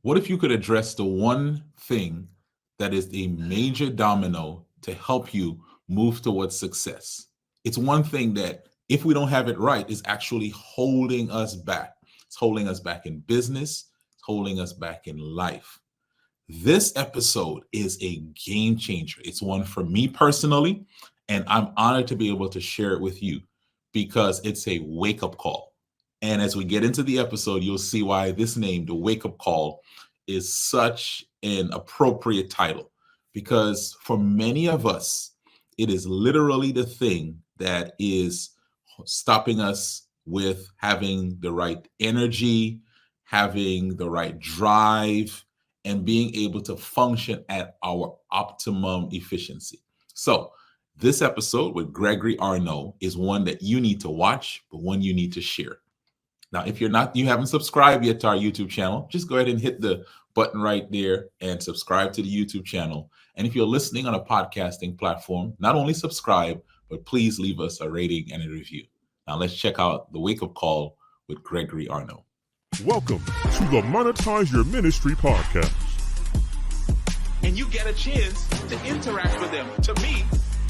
What if you could address the one thing that is a major domino to help you move towards success? It's one thing that, if we don't have it right, is actually holding us back. It's holding us back in business, it's holding us back in life. This episode is a game changer. It's one for me personally, and I'm honored to be able to share it with you because it's a wake up call. And as we get into the episode, you'll see why this name, the wake up call, is such an appropriate title. Because for many of us, it is literally the thing that is stopping us with having the right energy, having the right drive, and being able to function at our optimum efficiency. So, this episode with Gregory Arneaud is one that you need to watch, but one you need to share. Now, if you haven't subscribed yet to our YouTube channel, just go ahead and hit the button right there and subscribe to the YouTube channel. And if you're listening on a podcasting platform, not only subscribe, but please leave us a rating and a review. Now, let's check out the wake up call with Gregory Arneaud. Welcome to the Monetize Your Ministry podcast. And you get a chance to interact with them. To me,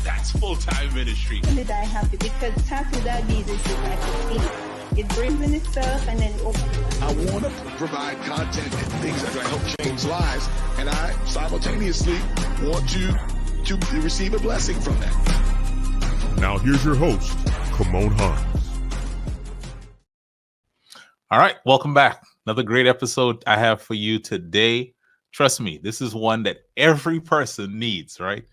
that's full-time ministry. Did I have to? Because half of that business is like a fee. It brings in itself and then it opens. I want to provide content and things that will help change lives, and I simultaneously want to receive a blessing from that. Now here's your host, Kymone Hinds. All right, welcome back. Another great episode I have for you today. Trust me, this is one that every person needs, right?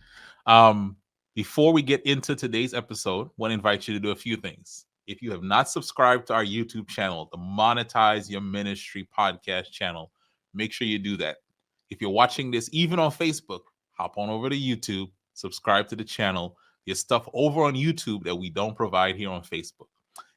Before we get into today's episode, I want to invite you to do a few things. If you have not subscribed to our YouTube channel, the Monetize Your Ministry podcast channel, make sure you do that. If you're watching this even on Facebook, hop on over to YouTube, subscribe to the channel. There's stuff over on YouTube that we don't provide here on Facebook.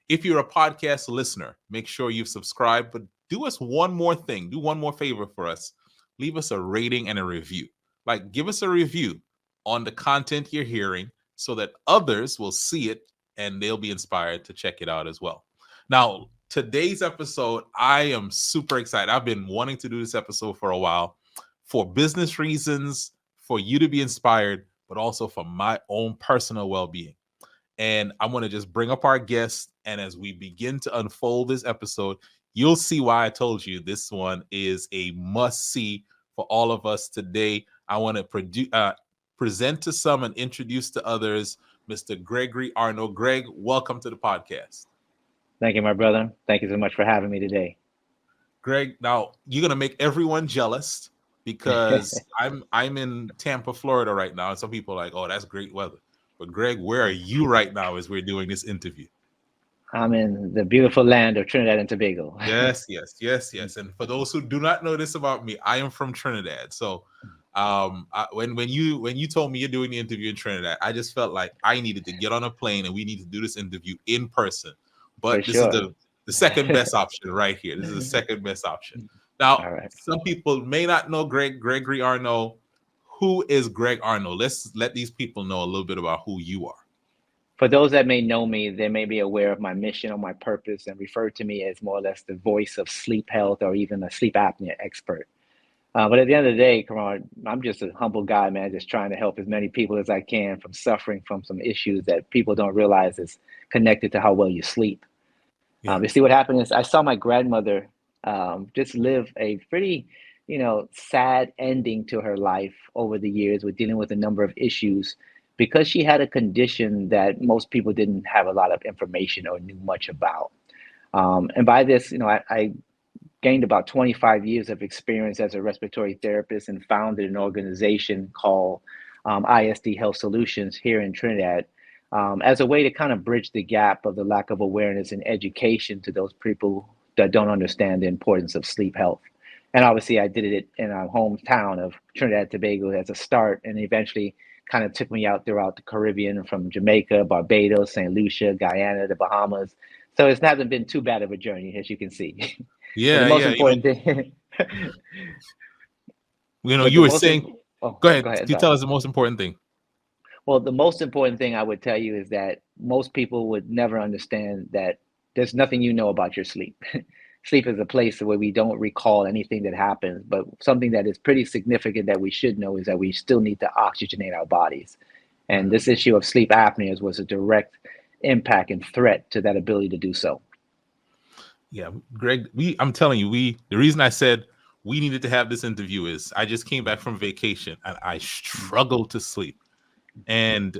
If you're a podcast listener, make sure you've subscribed, but do us one more thing. Do one more favor for us. Leave us a rating and a review. Like, give us a review on the content you're hearing so that others will see it and they'll be inspired to check it out as well. Now, today's episode, I am super excited. I've been wanting to do this episode for a while for business reasons, for you to be inspired, but also for my own personal well-being. And I want to just bring up our guest. And as we begin to unfold this episode, you'll see why I told you this one is a must-see for all of us today. I want to present to some and introduce to others Mr. Gregory Arneaud. Greg, welcome to the podcast. Thank you, my brother. Thank you so much for having me today. Greg, now you're going to make everyone jealous because I'm in Tampa, Florida right now. And some people are like, oh, that's great weather. But Greg, where are you right now as we're doing this interview? I'm in the beautiful land of Trinidad and Tobago. Yes. And for those who do not know this about me, I am from Trinidad. So when you told me you're doing the interview in Trinidad, I just felt like I needed to get on a plane and we need to do this interview in person. But this is the second best option right here. This is the second best option. Now, Some people may not know Gregory Arneaud. Who is Greg Arneaud? Let's let these people know a little bit about who you are. For those that may know me, they may be aware of my mission or my purpose and refer to me as more or less the voice of sleep health or even a sleep apnea expert. But at the end of the day, I'm just a humble guy, man, just trying to help as many people as I can from suffering from some issues that people don't realize is connected to how well you sleep. Yeah. You see, what happened is I saw my grandmother just live a pretty, sad ending to her life over the years with dealing with a number of issues because she had a condition that most people didn't have a lot of information or knew much about. And by this, I gained about 25 years of experience as a respiratory therapist and founded an organization called ISD Health Solutions here in Trinidad as a way to kind of bridge the gap of the lack of awareness and education to those people that don't understand the importance of sleep health. And obviously I did it in our hometown of Trinidad and Tobago as a start, and eventually kind of took me out throughout the Caribbean from Jamaica, Barbados, St. Lucia, Guyana, the Bahamas. So it hasn't been too bad of a journey, as you can see. Yeah, the most important thing. You were saying, go ahead. You tell us the most important thing. Well, the most important thing I would tell you is that most people would never understand that there's nothing you know about your sleep. sleep is a place where we don't recall anything that happens, but something that is pretty significant that we should know is that we still need to oxygenate our bodies. And this issue of sleep apnea was a direct impact and threat to that ability to do so. Yeah, Greg, I'm telling you, the reason I said we needed to have this interview is I just came back from vacation and I struggled to sleep. And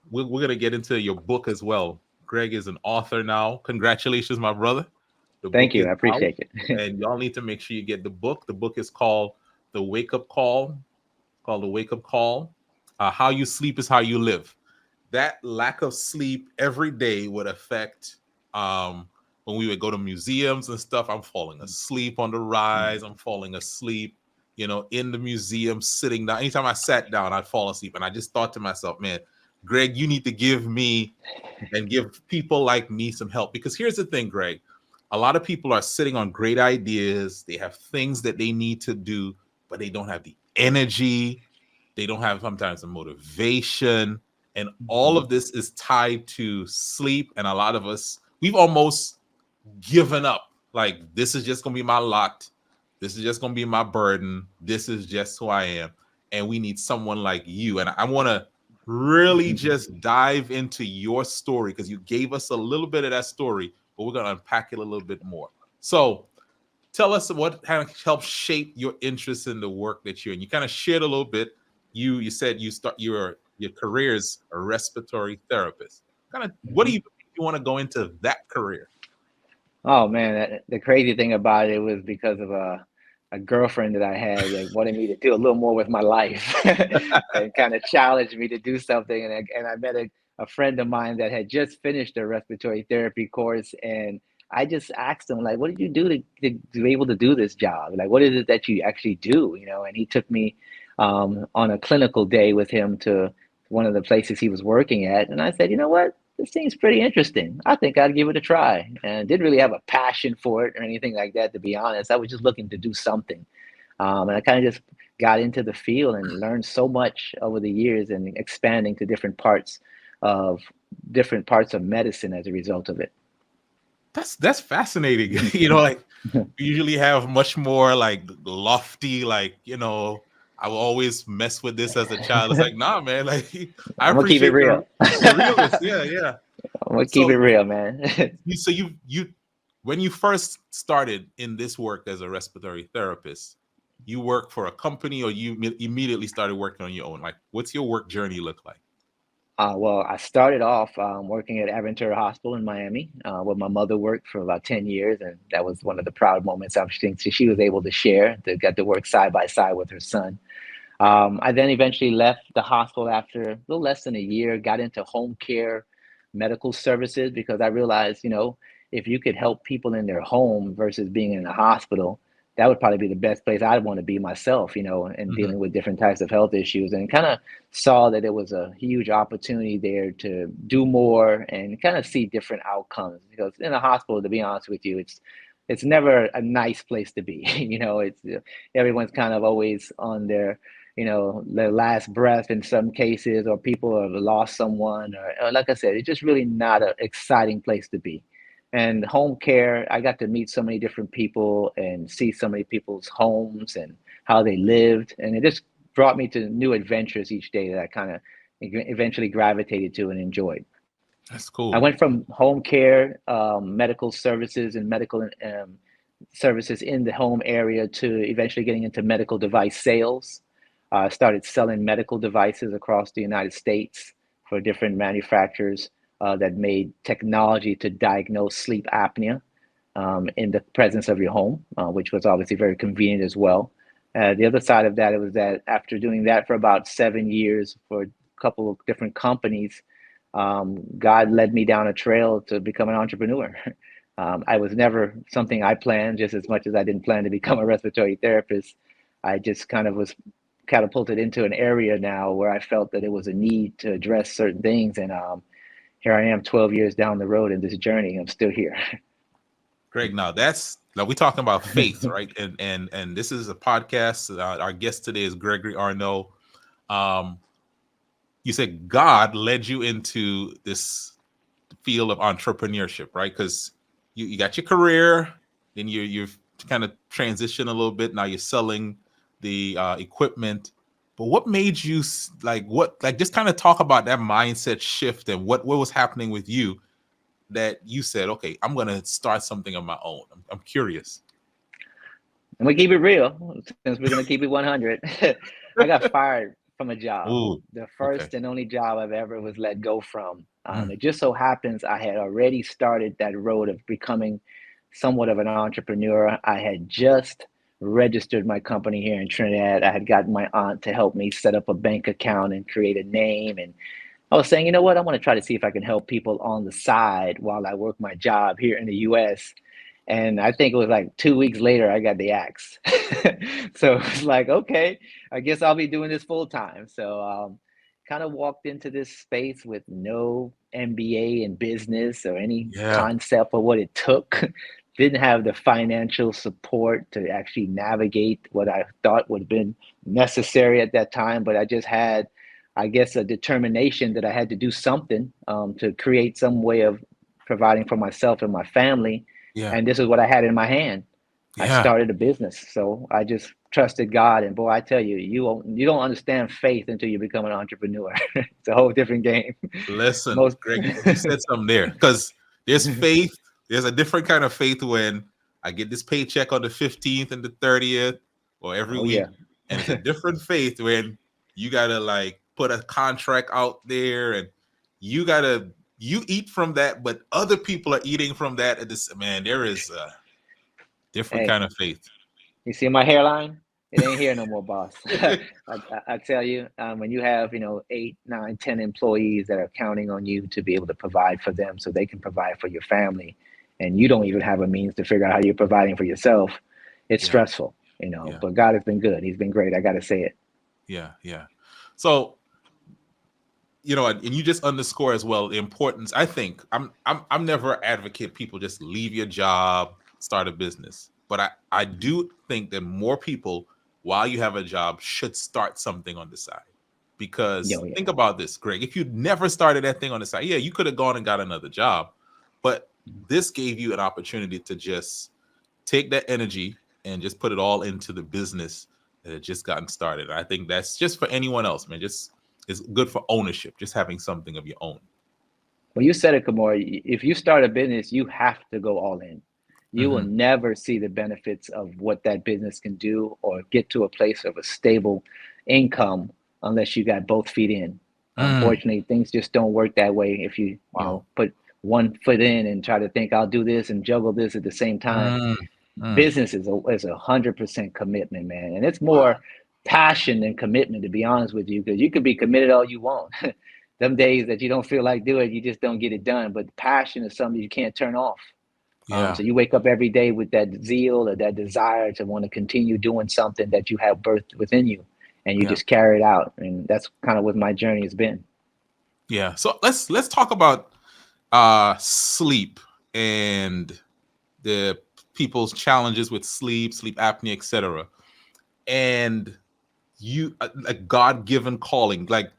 we're going to get into your book as well. Greg is an author now. Congratulations, my brother. The Thank book you. is I appreciate out, it. and y'all need to make sure you get the book. The book is called The Wake Up Call, How You Sleep is How You Live. That lack of sleep every day would affect when we would go to museums and stuff. I'm falling asleep on the rise. I'm falling asleep, in the museum, sitting down. Anytime I sat down, I'd fall asleep. And I just thought to myself, man, Greg, you need to give me and give people like me some help. Because here's the thing, Greg, a lot of people are sitting on great ideas. They have things that they need to do, but they don't have the energy. They don't have sometimes the motivation. And all of this is tied to sleep. And a lot of us, we've almost given up. Like, this is just going to be my lot. This is just going to be my burden. This is just who I am. And we need someone like you. And I want to really just dive into your story because you gave us a little bit of that story, but we're going to unpack it a little bit more. So tell us what kind of helped shape your interest in the work that you're in. You kind of shared a little bit. You said your career is a respiratory therapist. Kind of, what do you want to go into that career? Oh man, the crazy thing about it was because of a girlfriend that I had that wanted me to do a little more with my life and kind of challenged me to do something. And I met a friend of mine that had just finished a respiratory therapy course, and I just asked him, like, what did you do to be able to do this job? Like, what is it that you actually do? And he took me on a clinical day with him to one of the places he was working at. And I said, you know what? This seems pretty interesting. I think I'd give it a try. And didn't really have a passion for it or anything like that, to be honest. I was just looking to do something. And I kind of just got into the field and learned so much over the years and expanding to different parts of medicine as a result of it. That's fascinating. Like, we usually have much more like lofty, like, I will always mess with this as a child. It's like, nah, man, like, I I'm gonna keep it appreciate real. the realist. Yeah. I'm gonna keep it real, man. You when you first started in this work as a respiratory therapist, you work for a company or you immediately started working on your own? Like, what's your work journey look like? Well, I started off working at Aventura Hospital in Miami, where my mother worked for about 10 years. And that was one of the proud moments I think she was able to share, to get to work side by side with her son. I then eventually left the hospital after a little less than a year, got into home care medical services because I realized, if you could help people in their home versus being in a hospital, that would probably be the best place I'd want to be myself, and dealing with different types of health issues, and kind of saw that it was a huge opportunity there to do more and kind of see different outcomes. Because in a hospital, to be honest with you, it's never a nice place to be. It's everyone's kind of always on their last breath in some cases, or people have lost someone, or like I said, it's just really not an exciting place to be. And home care, I got to meet so many different people and see so many people's homes and how they lived. And it just brought me to new adventures each day that I kind of eventually gravitated to and enjoyed. That's I cool. went from home care, medical services and medical services in the home area to eventually getting into medical device sales. I started selling medical devices across the United States for different manufacturers that made technology to diagnose sleep apnea in the presence of your home, which was obviously very convenient as well. The other side of that, it was that after doing that for about 7 years for a couple of different companies, God led me down a trail to become an entrepreneur. I was never something I planned, just as much as I didn't plan to become a respiratory therapist. I just kind of was catapulted into an area now where I felt that it was a need to address certain things. And here I am 12 years down the road in this journey. I'm still here. Greg, now we're talking about faith, right? And this is a podcast. Our guest today is Gregory Arneaud. You said God led you into this field of entrepreneurship, right? Because you got your career, and you've kind of transitioned a little bit. Now you're selling the equipment. But what made you just kind of talk about that mindset shift and what was happening with you that you said, okay, I'm going to start something of my own. I'm curious. And we keep it real, since we're gonna keep it 100. I got fired from a job, Ooh, the okay. first and only job I've ever was let go from. Mm, It just so happens I had already started that road of becoming somewhat of an entrepreneur. I had just registered my company here in Trinidad. I had gotten my aunt to help me set up a bank account and create a name. And I was saying, you know what, I want to try to see if I can help people on the side while I work my job here in the US. And I think it was like 2 weeks later, I got the axe. So it's like, okay, I guess I'll be doing this full time. So kind of walked into this space with no MBA in business or any yeah. concept of what it took. Didn't have the financial support to actually navigate what I thought would have been necessary at that time. But I just had, I guess, a determination that I had to do something to create some way of providing for myself and my family. Yeah. And this is what I had in my hand. I Yeah. started a business. So I just trusted God. And boy, I tell you, you don't understand faith until you become an entrepreneur. It's a whole different game. Listen, Most Greg, you said something there because there's faith. There's a different kind of faith when I get this paycheck on the 15th and the 30th or every oh yeah. week. And it's a different faith when you got to like put a contract out there and you eat from that, but other people are eating from that. And this, man, there is a different Hey, kind of faith. you see my hairline? It ain't here no more, boss. I tell you, when you have, 8, 9, 10 employees that are counting on you to be able to provide for them so they can provide for your family, and you don't even have a means to figure out how you're providing for yourself, it's Yeah. stressful, Yeah. but God has been good. He's been great. I got to say it. Yeah. Yeah. So, and you just underscore as well the importance. I think I'm never advocate people just leave your job, start a business, but I do think that more people, while you have a job, should start something on the side. Because Yo, yeah. think about this, Greg. If you'd never started that thing on the side, yeah, you could have gone and got another job, but this gave you an opportunity to just take that energy and just put it all into the business that had just gotten started. I think that's just for anyone else, man. Just it's good for ownership, just having something of your own. Well, you said it, Kamora. If you start a business, you have to go all in. You will Mm-hmm. never see the benefits of what that business can do or get to a place of a stable income unless you got both feet in. Mm, Unfortunately, things just don't work that way if wow. put one foot in and try to think I'll do this and juggle this at the same time. Mm, mm, Business is 100% commitment, man, and it's wow. more passion than commitment, to be honest with you, because you could be committed all you want. Them days that you don't feel like doing it, you just don't get it done. But passion is something you can't turn off. Yeah. So you wake up every day with that zeal or that desire to want to continue doing something that you have birthed within you, and you Yeah. just carry it out. And that's kind of what my journey has been. Yeah. So let's talk about sleep and the people's challenges with sleep apnea, etc. And you a God-given calling. Like,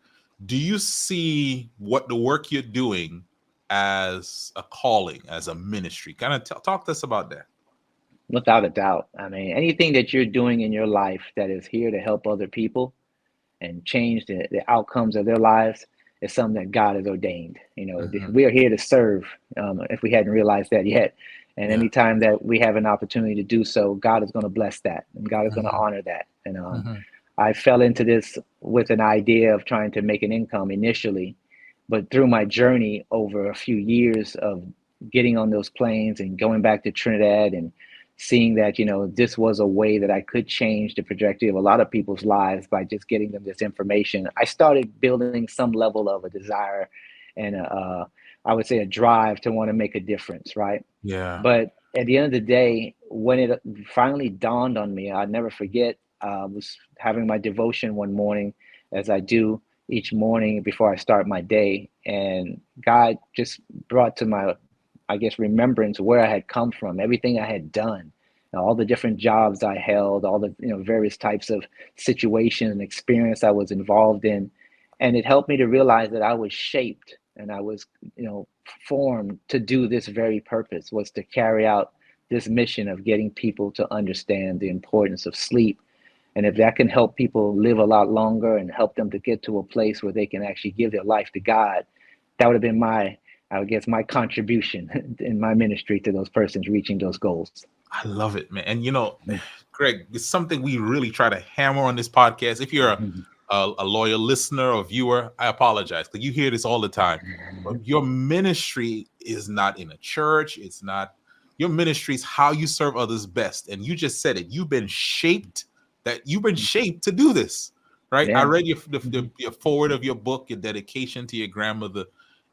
do you see what the work you're doing as a calling, as a ministry? Kind of talk to us about that. Without a doubt. I mean, anything that you're doing in your life that is here to help other people and change the outcomes of their lives is something that God has ordained. Mhm. We are here to serve, if we hadn't realized that yet. And Yeah. anytime that we have an opportunity to do so, God is going to bless that and God is going to Mhm. honor that. And Mhm. I fell into this with an idea of trying to make an income initially, but through my journey over a few years of getting on those planes and going back to Trinidad and seeing that, this was a way that I could change the trajectory of a lot of people's lives by just getting them this information, I started building some level of a desire and I would say a drive to want to make a difference, right? Yeah. But at the end of the day, when it finally dawned on me, I'll never forget, I was having my devotion one morning, as I do each morning before I start my day. And God just brought to my, I guess, remembrance where I had come from, everything I had done, all the different jobs I held, all the various types of situations and experience I was involved in. And it helped me to realize that I was shaped and I was, formed to do this very purpose, was to carry out this mission of getting people to understand the importance of sleep. And if that can help people live a lot longer and help them to get to a place where they can actually give their life to God, that would have been my contribution in my ministry to those persons reaching those goals. I love it, man. And Greg, it's something we really try to hammer on this podcast. If you're a loyal listener or viewer, I apologize because you hear this all the time. But your ministry is not in a church. It's not. Your ministry is how you serve others best. And you just said it. You've been shaped to do this, right? Yeah. I read your forward of your book, your dedication to your grandmother,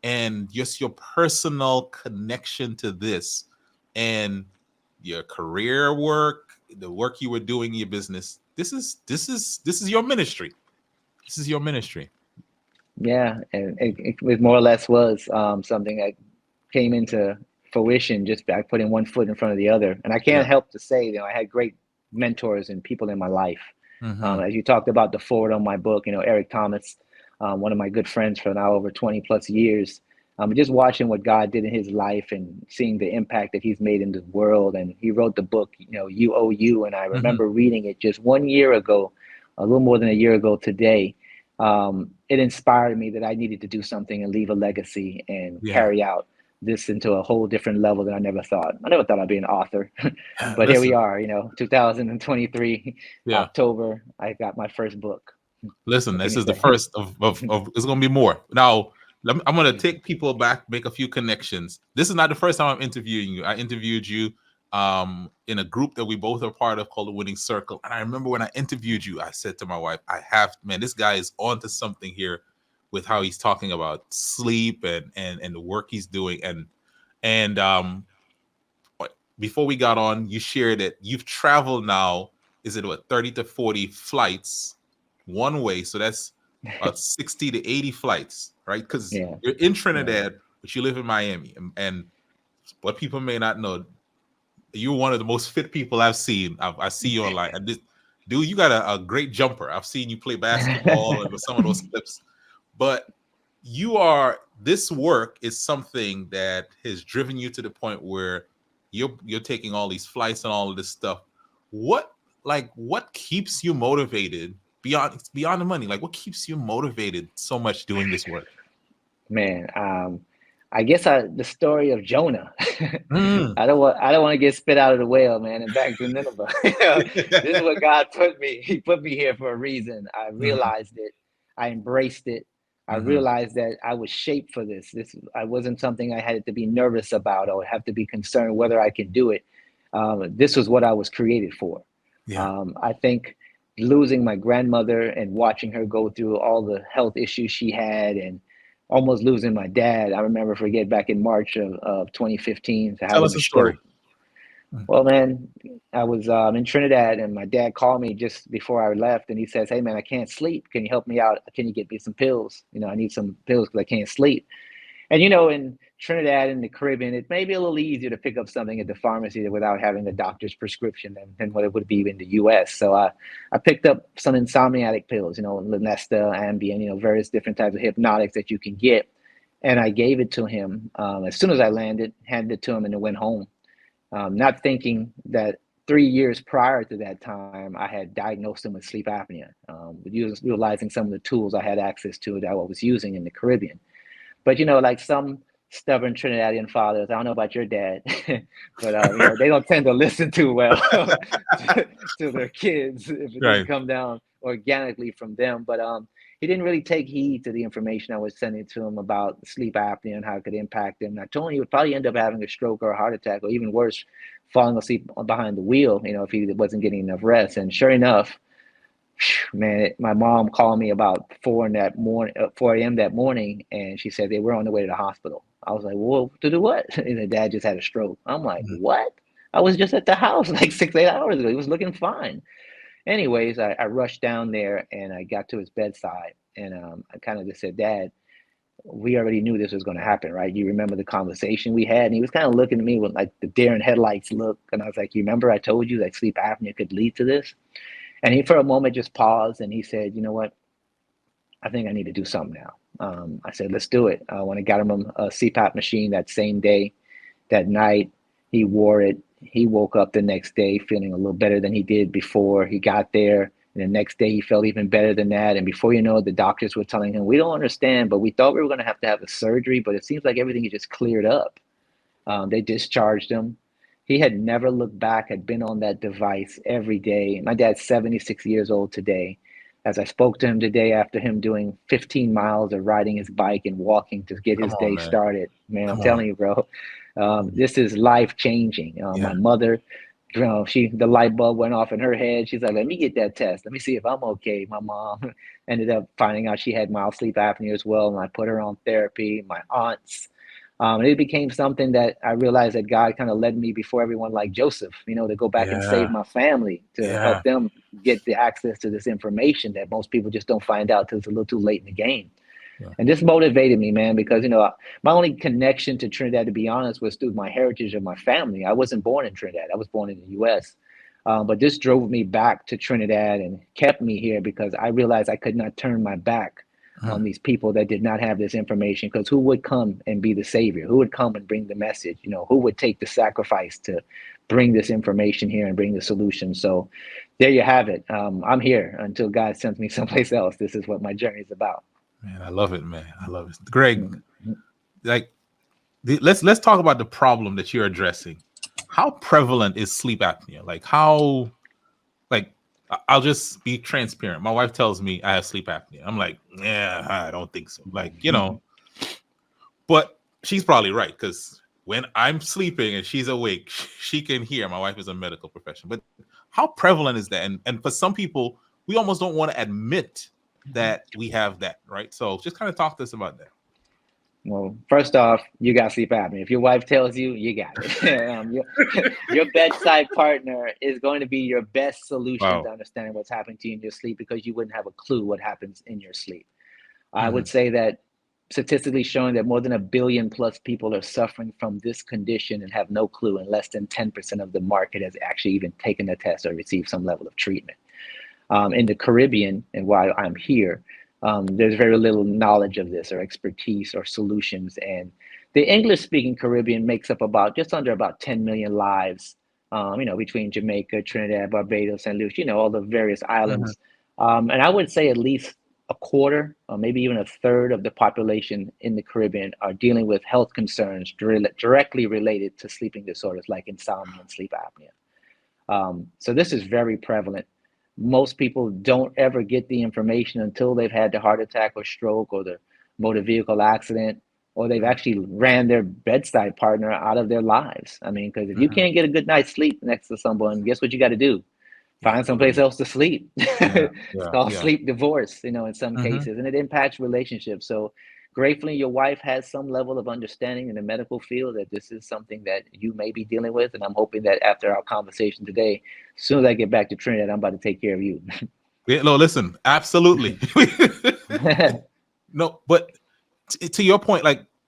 and just your personal connection to this, and your career work, the work you were doing in your business. This is your ministry. This is your ministry. Yeah, and it more or less was something that came into fruition just by putting one foot in front of the other. And I can't help to say, I had great mentors and people in my life. As you talked about the forward on my book, Eric Thomas, one of my good friends for now over 20 plus years, just watching what God did in his life and seeing the impact that he's made in the world. And he wrote the book, You Owe You. And I remember reading it just 1 year ago, a little more than a year ago today. It inspired me that I needed to do something and leave a legacy and carry out this into a whole different level that I never thought. I never thought I'd be an author, but here we are, 2023, October, I got my first book. Listen, this is the first of it's going to be more. Now, I'm going to take people back, make a few connections. This is not the first time I'm interviewing you. I interviewed you in a group that we both are part of called the Winning Circle. And I remember when I interviewed you, I said to my wife, this guy is onto something here with how he's talking about sleep and the work he's doing. And before we got on, you shared that you've traveled now, is it 30 to 40 flights one way? So that's about 60 to 80 flights, right? Because you're in Trinidad, but you live in Miami. And what people may not know, you're one of the most fit people I've seen. I see you online. Dude, you got a great jumper. I've seen you play basketball and some of those clips. But this work is something that has driven you to the point where you're taking all these flights and all of this stuff. What keeps you motivated beyond the money? Like, what keeps you motivated so much doing this work? Man, I guess the story of Jonah. I don't want to get spit out of the whale, man, and back to Nineveh. This is what God put me. He put me here for a reason. I realized it. I embraced it. I realized that I was shaped for this. I wasn't something I had to be nervous about or have to be concerned whether I can do it. This was what I was created for. I think losing my grandmother and watching her go through all the health issues she had and almost losing my dad. I remember back in March of 2015 to have a stroke. Well, man, I was in Trinidad and my dad called me just before I left and he says, "Hey, man, I can't sleep. Can you help me out? Can you get me some pills? I need some pills because I can't sleep." And, in Trinidad and the Caribbean, it may be a little easier to pick up something at the pharmacy without having the doctor's prescription than what it would be in the U.S. So I picked up some insomniatic pills, Lunesta, Ambien, various different types of hypnotics that you can get. And I gave it to him as soon as I landed, handed it to him, and then went home. Not thinking that 3 years prior to that time, I had diagnosed him with sleep apnea, utilizing some of the tools I had access to that I was using in the Caribbean. But, like some stubborn Trinidadian fathers, I don't know about your dad, but they don't tend to listen too well to their kids if it doesn't come down organically from them. But he didn't really take heed to the information I was sending to him about sleep apnea and how it could impact him. And I told him he would probably end up having a stroke or a heart attack, or even worse, falling asleep behind the wheel, if he wasn't getting enough rest. And sure enough, man, my mom called me about 4 a.m. that morning, and she said they were on the way to the hospital. I was like, "Well, to do what?" And the dad just had a stroke. I'm like, "What? I was just at the house like 6-8 hours ago. He was looking fine." Anyways, I rushed down there and I got to his bedside, and I kind of just said, "Dad, we already knew this was going to happen, right? You remember the conversation we had?" And he was kind of looking at me with like the deer in headlights look, and I was like, "You remember I told you that sleep apnea could lead to this?" And he, for a moment, just paused and he said, "You know what? I think I need to do something now." I said, "Let's do it." When I got him a CPAP machine that same day, that night, he wore it. he woke up the next day feeling a little better than he did before he got there. And the next day he felt even better than that. And before you know it, the doctors were telling him, we don't understand, but we thought we were going to have a surgery, but it seems like everything is just cleared up. They discharged him. He had never looked back, had been on that device every day. My dad's 76 years old today. As I spoke to him today after him doing 15 miles of riding his bike and walking to get Come his on, day man. started, man, I'm Come on. telling you, bro, this is life changing. Yeah. My mother, the light bulb went off in her head. She's like, let me get that test. Let me see if I'm okay. My mom ended up finding out she had mild sleep apnea as well. And I put her on therapy. My aunts, and it became something that I realized that God kind of led me before everyone like Joseph, to go back and save Yeah. my family, to Yeah. help them get the access to this information that most people just don't find out till it's a little too late in the game. Yeah. And this motivated me, man, because, my only connection to Trinidad, to be honest, was through my heritage of my family. I wasn't born in Trinidad. I was born in the U.S. But this drove me back to Trinidad and kept me here because I realized I could not turn my back on these people that did not have this information, because who would come and be the savior? Who would come and bring the message? Who would take the sacrifice to bring this information here and bring the solution? So there you have it. I'm here until God sends me someplace else. This is what my journey is about. Man, I love it, man. I love it. Greg, like, let's talk about the problem that you're addressing. How prevalent is sleep apnea? I'll just be transparent. My wife tells me I have sleep apnea. I'm like, yeah, I don't think so. But she's probably right, because when I'm sleeping and she's awake, she can hear. My wife is a medical professional. But how prevalent is that? And for some people, we almost don't want to admit that we have that, right? So just kind of talk to us about that. Well, first off, you got sleep apnea. If your wife tells you, you got it. Your bedside partner is going to be your best solution to understanding what's happening to you in your sleep, because you wouldn't have a clue what happens in your sleep. I would say that statistically showing that more than 1 billion plus people are suffering from this condition and have no clue, and less than 10% of the market has actually even taken the test or received some level of treatment. In the Caribbean, and while I'm here, there's very little knowledge of this or expertise or solutions. And the English-speaking Caribbean makes up just under 10 million lives, between Jamaica, Trinidad, Barbados, St. Lucia, all the various islands. And I would say at least a quarter or maybe even a third of the population in the Caribbean are dealing with health concerns directly related to sleeping disorders like insomnia and sleep apnea. So this is very prevalent. Most people don't ever get the information until they've had the heart attack or stroke or the motor vehicle accident, or they've actually ran their bedside partner out of their lives. I mean, because if you can't get a good night's sleep next to someone, guess what you got to do? Find someplace else to sleep. It's called sleep divorce, in some cases, and it impacts relationships. So gratefully, your wife has some level of understanding in the medical field that this is something that you may be dealing with. And I'm hoping that after our conversation today, as soon as I get back to Trinidad, I'm about to take care of you. No, listen, absolutely. No, but to your point,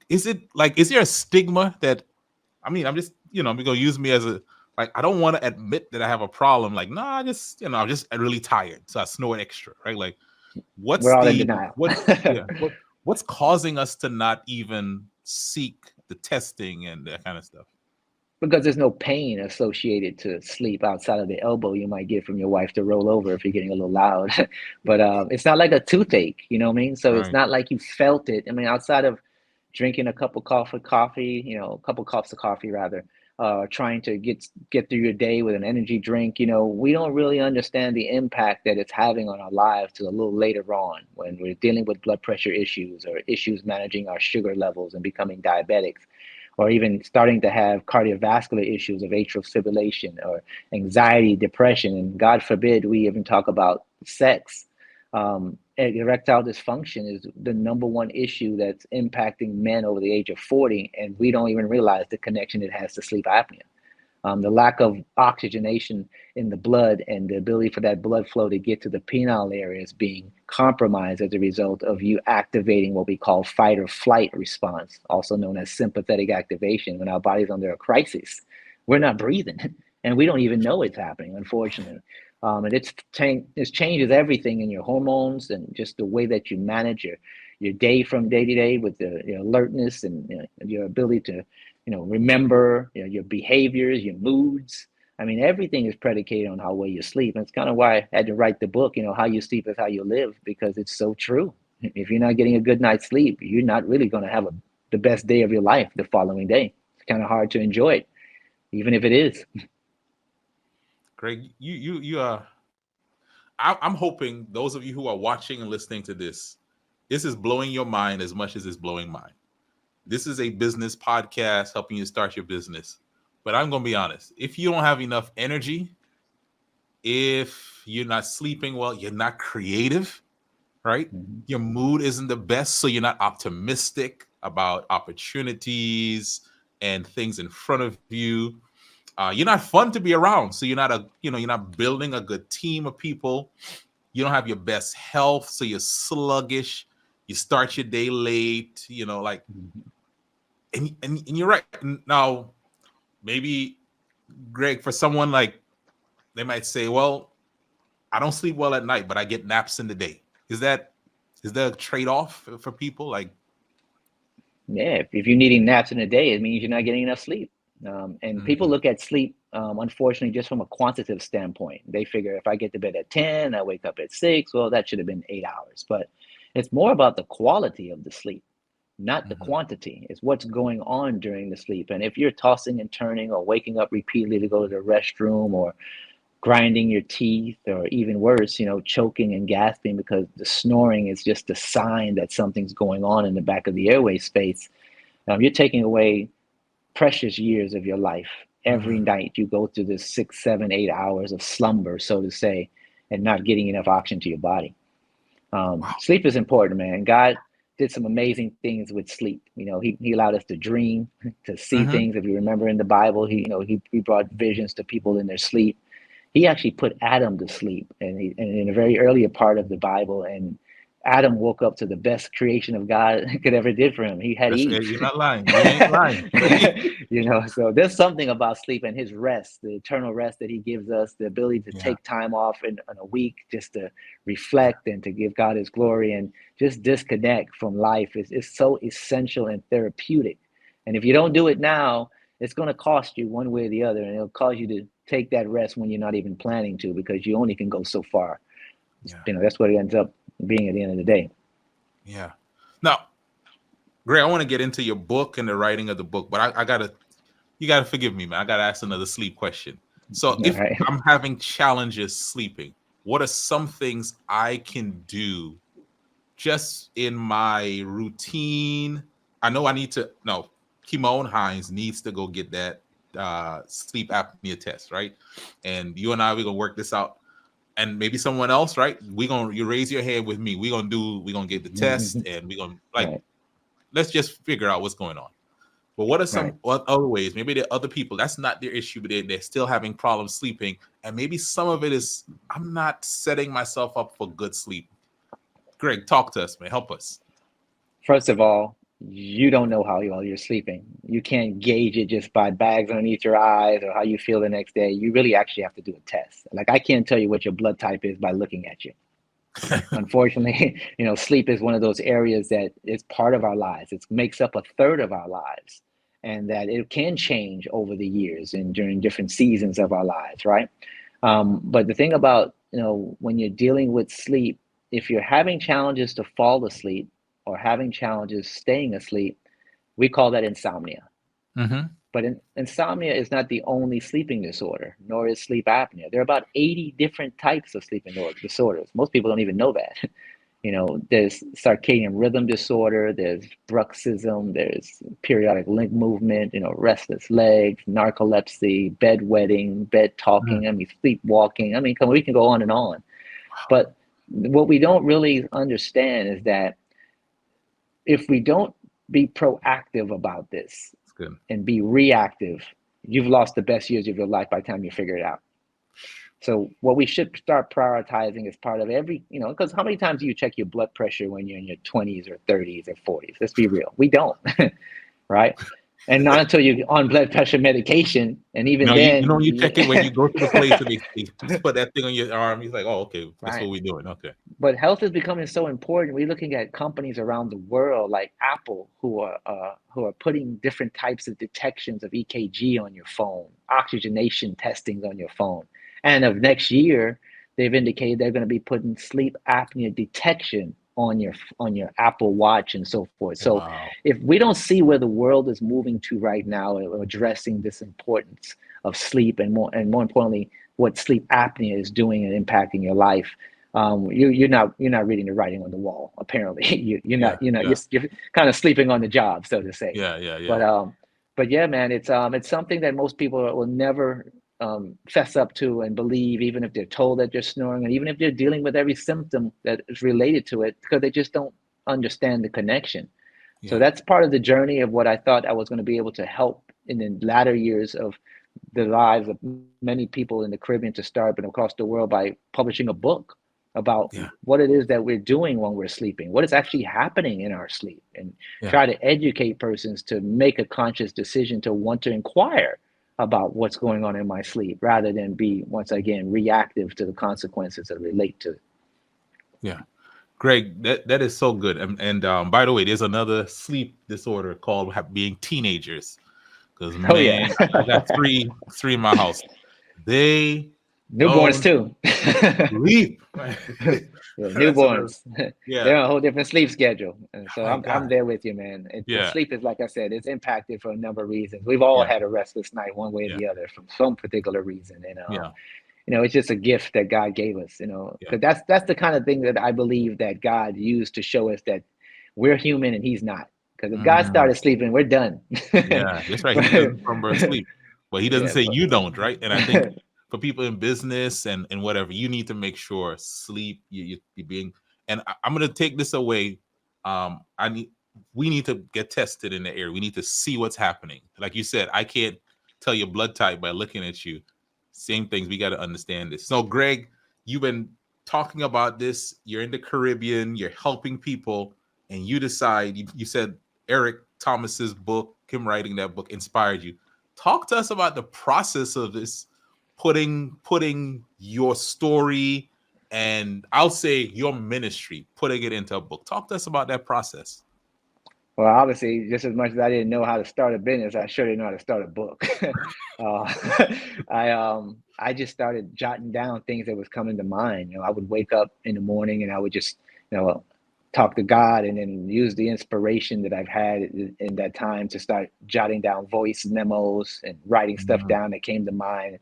is there a stigma that, I'm just, I'm going to use me as I don't want to admit that I have a problem. I'm just really tired, so I snore extra, right? We're all in denial. What's causing us to not even seek the testing and that kind of stuff? Because there's no pain associated to sleep outside of the elbow you might get from your wife to roll over if you're getting a little loud. But it's not like a toothache, you know what I mean? So It's not like you felt it. I mean, outside of drinking a cup of coffee, a couple cups of coffee rather, trying to get through your day with an energy drink, we don't really understand the impact that it's having on our lives till a little later on when we're dealing with blood pressure issues or issues managing our sugar levels and becoming diabetics, or even starting to have cardiovascular issues of atrial fibrillation or anxiety, depression, and God forbid we even talk about sex. Erectile dysfunction is the #1 issue that's impacting men over the age of 40, and we don't even realize the connection it has to sleep apnea. The lack of oxygenation in the blood and the ability for that blood flow to get to the penile areas being compromised as a result of you activating what we call fight or flight response, also known as sympathetic activation. When our body's under a crisis, we're not breathing and we don't even know it's happening, unfortunately. And it changes everything in your hormones and just the way that you manage your day from day to day with the alertness and your ability to remember, your behaviors, your moods. I mean, everything is predicated on how well you sleep. And it's kind of why I had to write the book, how you sleep is how you live, because it's so true. If you're not getting a good night's sleep, you're not really going to have the best day of your life the following day. It's kind of hard to enjoy it, even if it is. Greg, I'm hoping those of you who are watching and listening to this is blowing your mind as much as it's blowing mine. This is a business podcast helping you start your business. But I'm going to be honest. If you don't have enough energy, if you're not sleeping well, you're not creative, right? Mm-hmm. Your mood isn't the best, so you're not optimistic about opportunities and things in front of you. You're not fun to be around, so you're not building a good team of people. You don't have your best health, so you're sluggish. You start your day late, and you're right. Now, maybe, Greg, for someone like, they might say, well, I don't sleep well at night, but I get naps in the day. Is there a trade-off for people? Yeah, if you're needing naps in the day, it means you're not getting enough sleep. And people look at sleep, unfortunately, just from a quantitative standpoint. They figure if I get to bed at 10, I wake up at 6, well, that should have been 8 hours. But it's more about the quality of the sleep, not the quantity. It's what's going on during the sleep. And if you're tossing and turning or waking up repeatedly to go to the restroom, or grinding your teeth, or even worse, choking and gasping because the snoring is just a sign that something's going on in the back of the airway space, you're taking away precious years of your life. Every night you go through this 6, 7, 8 hours of slumber, so to say, and not getting enough oxygen to your body. Sleep is important, man. God did some amazing things with sleep. He allowed us to dream, to see things. If you remember in the Bible, he brought visions to people in their sleep. He actually put Adam to sleep, and in a very earlier part of the Bible, and Adam woke up to the best creation of God could ever did for him. He had Eve. You're not lying. You ain't lying. So there's something about sleep and his rest, the eternal rest that he gives us, the ability to take time off in a week just to reflect and to give God his glory and just disconnect from life is so essential and therapeutic. And if you don't do it now, it's going to cost you one way or the other, and it'll cause you to take that rest when you're not even planning to, because you only can go so far. That's what it ends up being at the end of the day. Yeah. Now, Greg, I want to get into your book and the writing of the book, but you gotta forgive me, man. I gotta ask another sleep question. So if I'm having challenges sleeping, what are some things I can do just in my routine? I know Kymone Hinds needs to go get that sleep apnea test, right? And you and I, we're gonna work this out. And maybe someone else, right? You raise your hand with me. We're gonna get the test, and we're gonna let's just figure out what's going on. But what are some other ways? Maybe there are other people, that's not their issue, but they're still having problems sleeping. And maybe some of it is, I'm not setting myself up for good sleep. Greg, talk to us, man. Help us. First of all, you don't know how well you're sleeping. You can't gauge it just by bags underneath your eyes or how you feel the next day. You really actually have to do a test. Like, I can't tell you what your blood type is by looking at you. Unfortunately, sleep is one of those areas that is part of our lives. It makes up a third of our lives, and that it can change over the years and during different seasons of our lives, right? But the thing about, when you're dealing with sleep, if you're having challenges to fall asleep, or having challenges staying asleep, we call that insomnia. But insomnia is not the only sleeping disorder, nor is sleep apnea. There are about 80 different types of sleeping disorders. Most people don't even know that. There's circadian rhythm disorder, there's bruxism, there's periodic limb movement, restless legs, narcolepsy, bedwetting, bed talking, sleepwalking. We can go on and on. But what we don't really understand is that if we don't be proactive about this and be reactive, you've lost the best years of your life by the time you figure it out. So what we should start prioritizing as part of every, because how many times do you check your blood pressure when you're in your 20s or 30s or 40s? Let's be real. We don't, right? And not until you're on blood pressure medication. And even then. You check it when you go to the place and they put that thing on your arm. He's like, oh, okay, that's what we're doing. Okay. but health is becoming so important. We're looking at companies around the world like Apple who are putting different types of detections of EKG on your phone, oxygenation testings on your phone. And of next year, they've indicated they're going to be putting sleep apnea detection on your Apple Watch and so forth. So Wow. if we don't see where the world is moving to right now, addressing this importance of sleep and more importantly, what sleep apnea is doing and impacting your life, you're not reading the writing on the wall. Apparently, Yeah. you're kind of sleeping on the job, so to say. Yeah. Yeah. Yeah. But yeah, man, it's something that most people will never fess up to and believe, even if they're told that they're snoring, and even if they're dealing with every symptom that is related to it, because they just don't understand the connection. So Yeah. that's part of the journey of what I thought I was going to be able to help in the latter years of the lives of many people in the Caribbean to start, but across the world, by publishing a book about Yeah. what it is that we're doing when we're sleeping, what is actually happening in our sleep, and Yeah. try to educate persons to make a conscious decision to want to inquire about what's going on in my sleep rather than be, once again, reactive to the consequences that relate to it. Yeah. Greg, that is so good. And by the way, there's another sleep disorder called being teenagers. Because Oh yeah. man, I got three in my house. They Newborns don't too. sleep. Yeah, That's another. newborns. Yeah. They're on a whole different sleep schedule. And so My I'm God. there with you, man. And Yeah. sleep is, like I said, it's impacted for a number of reasons. We've all Yeah. had a restless night one way or Yeah. the other from some particular reason. And Yeah. it's just a gift that God gave us, Yeah. because that's the kind of thing that I believe that God used to show us that we're human and he's not. Because if God Mm, started sleeping, we're done. yeah. That's right. He But doesn't from birth sleep, but he doesn't yeah, say but you don't, right? And I think for people in business and whatever, you need to make sure sleep you're being. And I'm going to take this away. We need to get tested in the area. We need to see what's happening. Like you said, I can't tell your blood type by looking at you. Same things. We got to understand this. So, Greg, you've been talking about this. You're in the Caribbean. You're helping people, and you decide. You said Eric Thomas's book, him writing that book, inspired you. Talk to us about the process of this, putting your story and I'll say your ministry, putting it into a book. Talk to us about that process. well, obviously, just as much as I didn't know how to start a business, I sure didn't know how to start a book. uh, I just started jotting down things that was coming to mind. I would wake up in the morning and I would just talk to God, and then use the inspiration that I've had in that time to start jotting down voice memos and writing stuff Mhm. down that came to mind.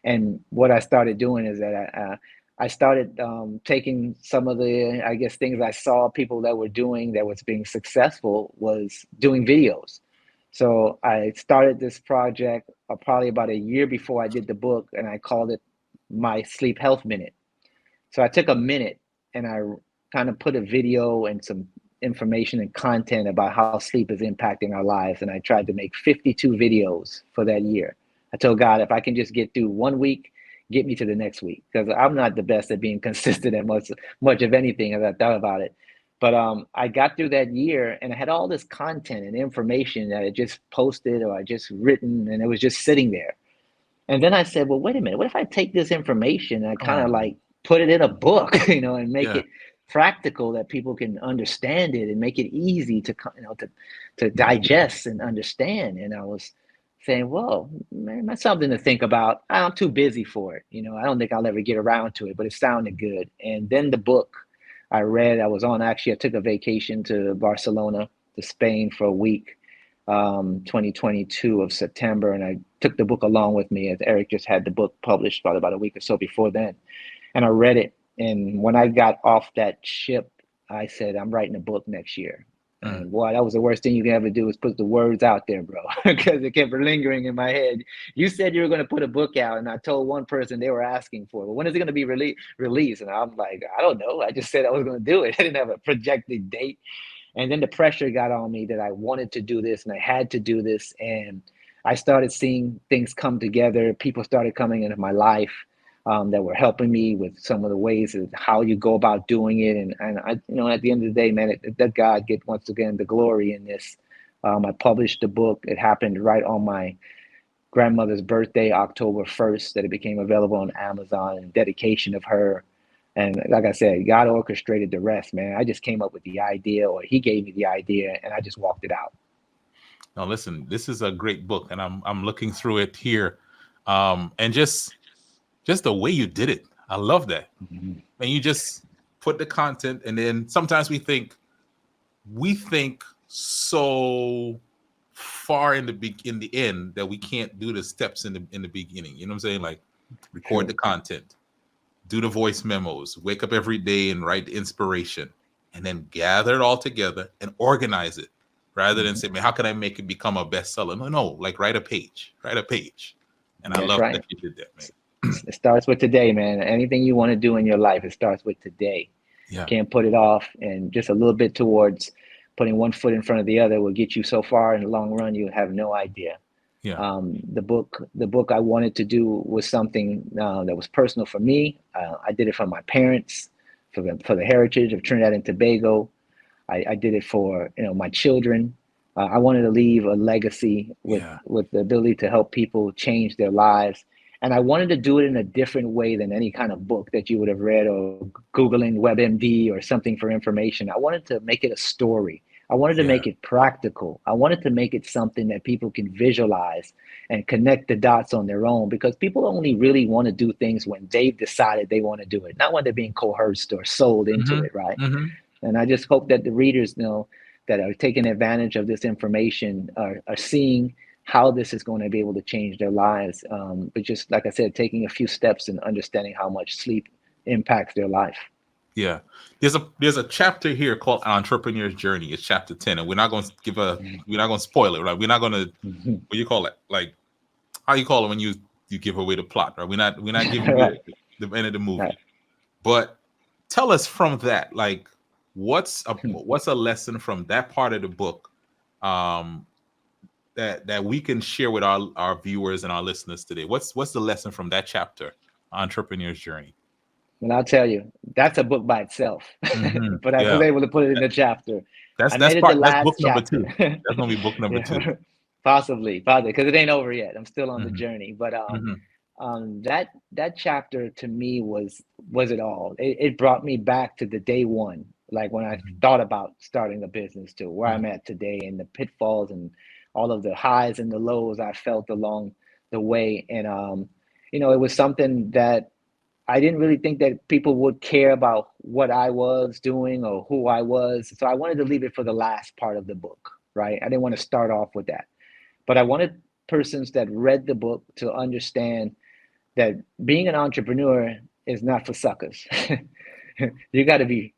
And what I started doing is that I started taking some of the, I guess, things I saw people that were doing that was being successful was doing videos. So I started this project probably about a year before I did the book, and I called it my Sleep Health Minute. So I took a minute and I kind of put a video and some information and content about how sleep is impacting our lives. And I tried to make 52 videos for that year. I told God, if I can just get through 1 week, get me to the next week, because I'm not the best at being consistent at much of anything as I thought about it. But I got through that year and I had all this content and information that I just posted or I just written, and it was just sitting there. And then I said, well, wait a minute, what if I take this information and I Come kind of on, like man. put it in a book, and make Yeah. it practical that people can understand it and make it easy to digest and understand. And I was saying, well, man, that's something to think about. I'm too busy for it. I don't think I'll ever get around to it, but it sounded good. And then the book I read, I took a vacation to Barcelona, to Spain for a week, 2022 of September, and I took the book along with me, as Eric just had the book published about a week or so before then. And I read it. And when I got off that ship, I said, I'm writing a book next year. Mm. And boy, that was the worst thing you can ever do, is put the words out there, bro, because it kept lingering in my head. You said you were going to put a book out, and I told one person they were asking for it. Well, when is it going to be released? And I'm like, I don't know. I just said I was going to do it. I didn't have a projected date. And then the pressure got on me that I wanted to do this and I had to do this. And I started seeing things come together. People started coming into my life that were helping me with some of the ways of how you go about doing it. And I, at the end of the day, man, let God get, once again, the glory in this. I published the book. It happened right on my grandmother's birthday, October 1st, that it became available on Amazon, in dedication of her. And like I said, God orchestrated the rest, man. I just came up with the idea, or he gave me the idea, and I just walked it out. Now, listen, this is a great book, and I'm looking through it here, and just the way you did it, I love that. Mhm. And you just put the content, and then sometimes we think so far in the end that we can't do the steps in the beginning. You know what I'm saying? Like, record True. the content, do the voice memos, wake up every day and write the inspiration, and then gather it all together and organize it, rather than say, man, how can I make it become a bestseller? No, like write a page. And I That's love that right. you did that, man. It starts with today, man. Anything you want to do in your life, it starts with today. Yeah. Can't put it off, and just a little bit towards putting one foot in front of the other will get you so far in the long run you have no idea. Yeah. The book I wanted to do was something that was personal for me. I did it for my parents, for the heritage of Trinidad and Tobago. I did it for my children. I wanted to leave a legacy with Yeah. with the ability to help people change their lives, and I wanted to do it in a different way than any kind of book that you would have read or Googling WebMD or something for information. I wanted to make it a story. I wanted to Yeah. make it practical. I wanted to make it something that people can visualize and connect the dots on their own, because people only really want to do things when they've decided they want to do it, not when they're being coerced or sold into Mm-hmm. it, right? Mm-hmm. And I just hope that the readers know that are taking advantage of this information are seeing how this is going to be able to change their lives. But just like I said, taking a few steps and understanding how much sleep impacts their life. Yeah. There's a chapter here called Entrepreneur's Journey. It's chapter 10. And we're not going to we're not going to spoil it, right? We're not going to, Mm-hmm. what do you call it? Like, how you call it when you give away the plot, right? We're not giving you Right. the end of the movie. Right. But tell us from that, like, what's a lesson from that part of the book, that we can share with our viewers and our listeners today? What's the lesson from that chapter, Entrepreneur's Journey? And I'll tell you, that's a book by itself. Mm-hmm. But I was Yeah. able to put it in a chapter. I That's made it the that's book last number chapter. 2. That's gonna be book number 2. Yeah, possibly, because it ain't over yet. I'm still on the Mm-hmm. journey. But Mm-hmm. that chapter to me was it all. It brought me back to the day one, like when I Mm-hmm. thought about starting a business, to where Mm-hmm. I'm at today, and the pitfalls and all of the highs and the lows I felt along the way. And it was something that I didn't really think that people would care about what I was doing or who I was. So I wanted to leave it for the last part of the book, right? I didn't want to start off with that. But I wanted persons that read the book to understand that being an entrepreneur is not for suckers. You got to Yeah.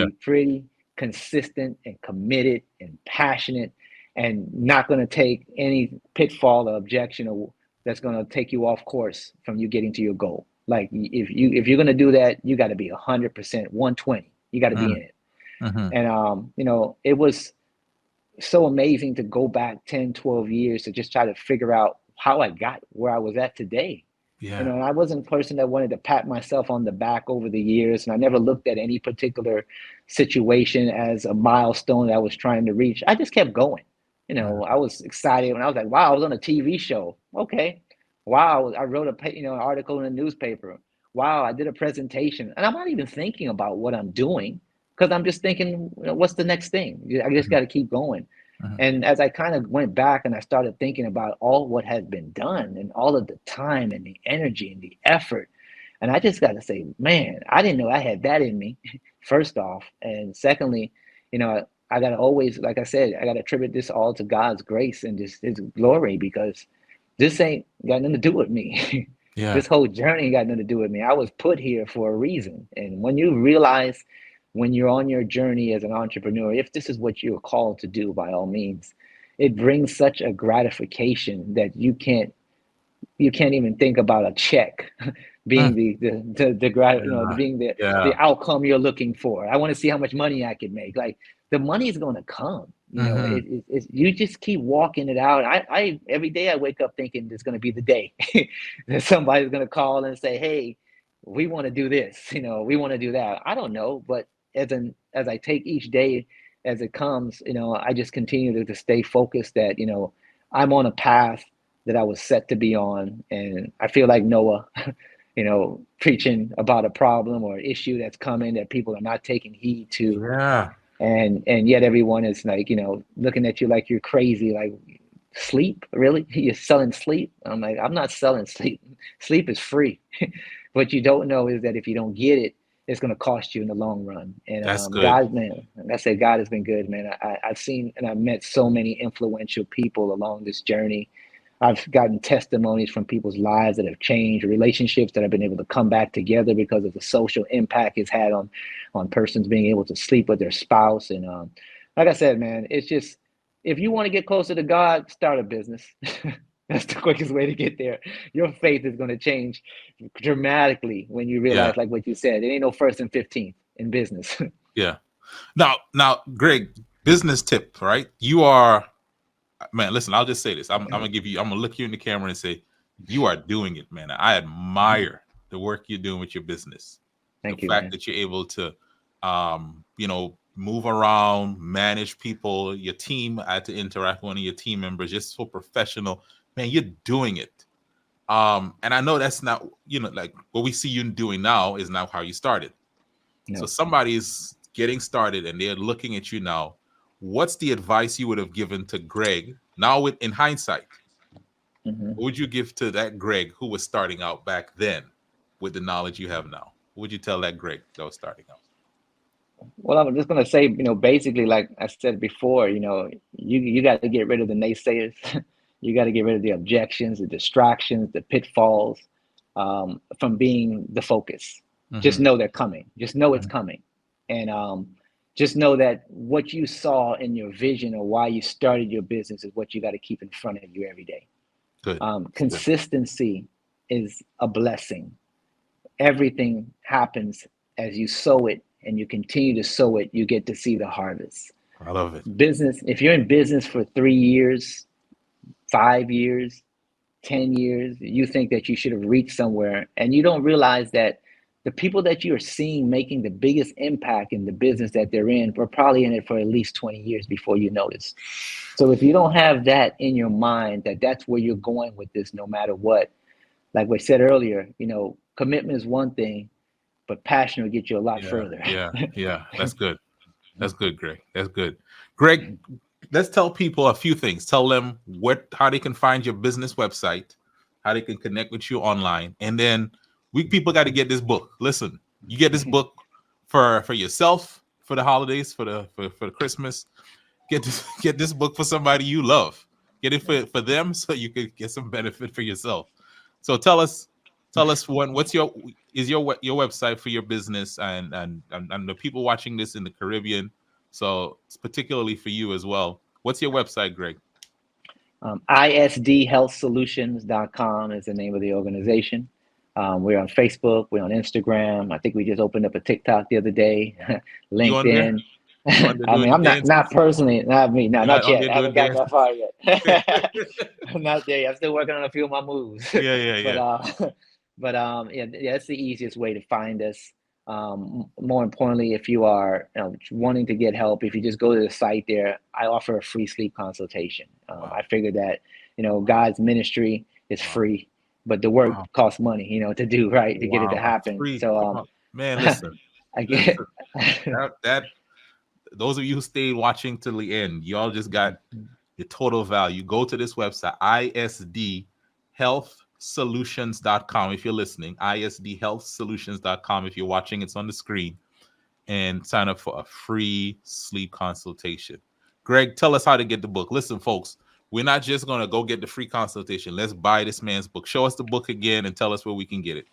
be pretty consistent and committed and passionate, and not going to take any pitfall or objection or that's going to take you off course from you getting to your goal. Like, if you're going to do that, you got to be 100%, 120. You got to be in it. Mm-hmm. And it was so amazing to go back 10, 12 years to just try to figure out how I got where I was at today. Yeah. And I wasn't a person that wanted to pat myself on the back over the years. And I never looked at any particular situation as a milestone that I was trying to reach. I just kept going. I was excited when I was like, wow, I was on a TV show. Okay. Wow. I wrote an article in a newspaper. Wow. I did a presentation, and I'm not even thinking about what I'm doing, because I'm just thinking, what's the next thing? I just got to keep going. Mm-hmm. And as I kind of went back and I started thinking about all what has been done and all of the time and the energy and the effort, and I just got to say, man, I didn't know I had that in me, first off. And secondly, I got to always, like I said, I got to attribute this all to God's grace and just his glory, because this ain't got nothing to do with me. Yeah. This whole journey got nothing to do with me. I was put here for a reason. And when you realize, when you're on your journey as an entrepreneur, if this is what you're called to do, by all means, it brings such a gratification that you can't even think about a check being being the outcome you're looking for. I want to see how much money I can make. Like, the money is going to come. You just keep walking it out. I every day I wake up thinking it's going to be the day that somebody's going to call and say, hey, we want to do this, we want to do that. I don't know, but as I take each day as it comes, I just continue to stay focused that, I'm on a path that I was set to be on. And I feel like Noah, preaching about a problem or issue that's coming that people are not taking heed to. Yeah. And yet everyone is like, looking at you like you're crazy, like, sleep? Really? You're selling sleep? I'm like, I'm not selling sleep. Sleep is free. What you don't know is that if you don't get it, it's going to cost you in the long run. And That's good. God, man, like I said, God has been good, man. I've seen and I've met so many influential people along this journey. I've gotten testimonies from people's lives that have changed, relationships that have been able to come back together because of the social impact it's had on persons being able to sleep with their spouse. And like I said, man, it's just, if you want to get closer to God, start a business. That's the quickest way to get there. Your faith is going to change dramatically when you Yeah. realize, like what you said, it ain't no first and 15th in business. Yeah. Now, Greg, business tip, right? You are, man, listen, I'll just say this. I'm gonna look you in the camera and say, you are doing it, man. I admire the work you're doing with your business. Thank The you, fact man. that you're able to move around, manage people, your team. I had to interact with one of your team members, just so professional. Man, you're doing it. And I know that's not, like what we see you doing now is not how you started. So No. somebody's getting started and they're looking at you now. What's the advice you would have given to Greg now in hindsight? Mhm. What would you give to that Greg who was starting out back then with the knowledge you have now? What would you tell that Greg that was starting out? Well, I'm just going to say, basically, like I said before, you got to get rid of the naysayers. You got to get rid of the objections, the distractions, the pitfalls, from being the focus. Just Mm-hmm. know they're coming. Just know it's Mm-hmm. coming. And just know that what you saw in your vision or why you started your business is what you got to keep in front of you every day. Good. Good. Consistency is a blessing. Everything happens as you sow it, and you continue to sow it, you get to see the harvest. I love it. Business, if you're in business for 3 years, 5 years, 10 years, you think that you should have reached somewhere, and you don't realize that the people that you are seeing making the biggest impact in the business that they're in were probably in it for at least 20 years before you notice. So if you don't have that in your mind, that that's where you're going with this, no matter what, like we said earlier, commitment is one thing, but passion will get you a lot further. Yeah. That's good. That's good, Greg. That's good. Greg, let's tell people a few things. Tell them how they can find your business website, how they can connect with you online, and then people got to get this book. Listen, you get this book for yourself for the holidays, for the Christmas. Get this book for somebody you love. Get it for them so you can get some benefit for yourself. So tell us what's your website for your business and the people watching this in the Caribbean. So it's particularly for you as well. What's your website, Greg? ISDhealthsolutions.com is the name of the organization. We're on Facebook. We're on Instagram. I think we just opened up a TikTok the other day. You on there? LinkedIn. You on there I doing mean, the I'm not dances? personally, not me, no, You're not on yet. there I doing haven't gotten dances? that far yet. I'm not there yet. I'm still working on a few of my moves. Yeah. Yeah, that's the easiest way to find us. More importantly, if you are wanting to get help, if you just go to the site there, I offer a free sleep consultation. Wow. I figured that God's ministry is free, but the work costs money, to do right to get it to happen. Free. So Come on. Man, listen. I get Listen. That those of you who stayed watching till the end, y'all just got the total value. Go to this website, isdhealthsolutions.com. If you're listening, isdhealthsolutions.com. If you're watching, it's on the screen, and sign up for a free sleep consultation. Greg, tell us how to get the book. Listen, folks, we're not just going to go get the free consultation. Let's buy this man's book. Show us the book again and tell us where we can get it.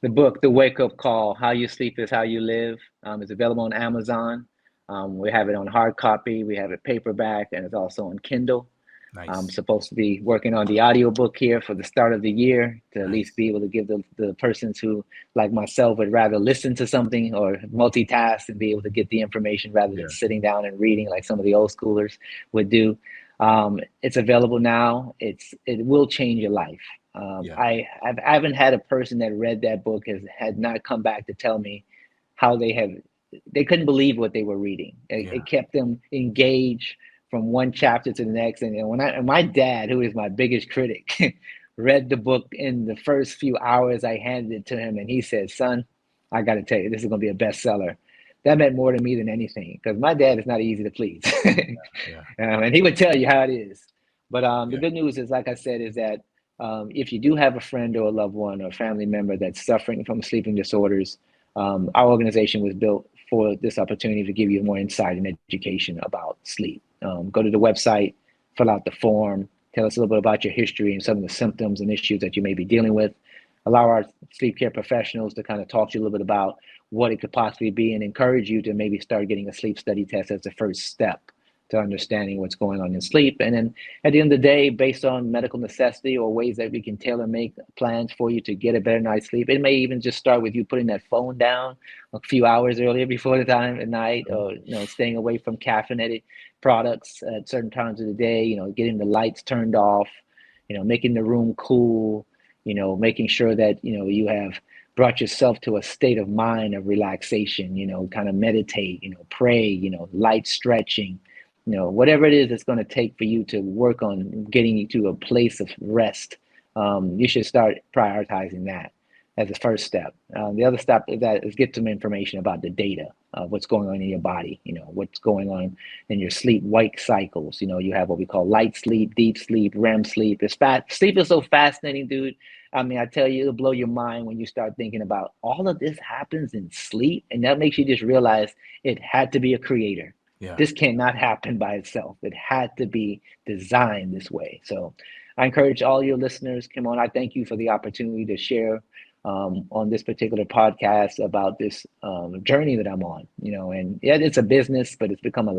The book, The Wake Up Call, How You Sleep is How You Live, is available on Amazon. We have it on hard copy. We have it paperback, and it's also on Kindle. Nice. I'm supposed to be working on the audiobook here for the start of the year to at least be able to give the persons who, like myself, would rather listen to something or multitask and be able to get the information rather than sitting down and reading like some of the old schoolers would do. It's available now. It will change your life. I haven't had a person that read that book had not come back to tell me how they couldn't believe what they were reading. It kept them engaged from one chapter to the next. And my dad, who is my biggest critic, read the book in the first few hours. I handed it to him, and he said, "Son, I got to tell you, this is going to be a bestseller." That meant more to me than anything, because my dad is not easy to please. Yeah. And he would tell you how it is. But the Yeah. good news is, like I said, is that if you do have a friend or a loved one or a family member that's suffering from sleeping disorders, our organization was built for this opportunity to give you more insight and education about sleep. Go to the website, fill out the form, tell us a little bit about your history and some of the symptoms and issues that you may be dealing with. Allow our sleep care professionals to kind of talk to you a little bit about what it could possibly be, and encourage you to maybe start getting a sleep study test as the first step to understanding what's going on in sleep. And then at the end of the day, based on medical necessity or ways that we can tailor make plans for you to get a better night's sleep, it may even just start with you putting that phone down a few hours earlier before the time at night, or staying away from caffeinated products at certain times of the day, getting the lights turned off, making the room cool, making sure that you have brought yourself to a state of mind of relaxation, kind of meditate, pray, light stretching, whatever it is that's going to take for you to work on getting you to a place of rest. You should start prioritizing that as a first step. The other step is get some information about the data of what's going on in your body, what's going on in your sleep-wake cycles. You have what we call light sleep, deep sleep, REM sleep. Sleep is so fascinating, dude. I mean, I tell you, it'll blow your mind when you start thinking about all of this happens in sleep. And that makes you just realize it had to be a creator. Yeah. This cannot happen by itself. It had to be designed this way. So I encourage all your listeners, Kymone, I thank you for the opportunity to share on this particular podcast about this journey that I'm on, and yeah, it's a business, but it's become a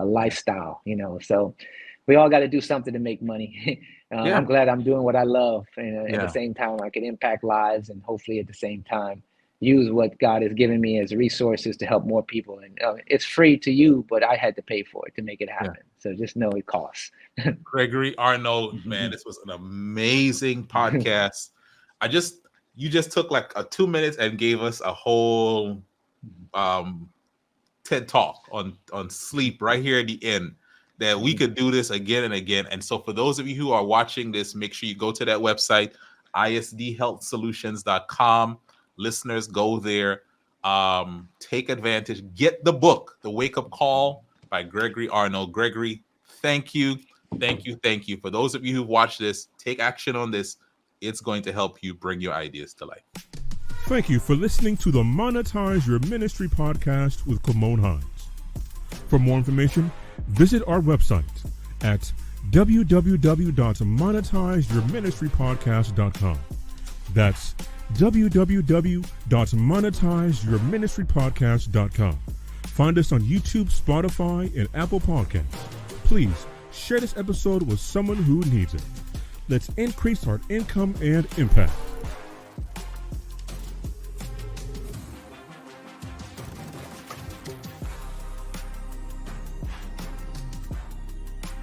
lifestyle, so we all got to do something to make money. I'm glad I'm doing what I love, and at the same time, I can impact lives, and hopefully at the same time, use what God has given me as resources to help more people. And it's free to you, but I had to pay for it to make it happen. So just know it costs. Gregory Arneaud, man, this was an amazing podcast. You just took like 2 minutes and gave us a whole TED talk on sleep right here at the end, that we could do this again and again. And so for those of you who are watching this, make sure you go to that website, isdhealthsolutions.com. Listeners, go there, take advantage, get the book, The Wake Up Call by Gregory Arneaud. Gregory, thank you. For those of you who watch this, take action on this. It's going to help you bring your ideas to life. Thank you for listening to the Monetize Your Ministry podcast with Kymone Hinds. For more information, visit our website at www.monetizeyourministrypodcast.com. That's www.monetizeyourministrypodcast.com. Find us on YouTube, Spotify, and Apple Podcasts. Please share this episode with someone who needs it. Let's increase our income and impact.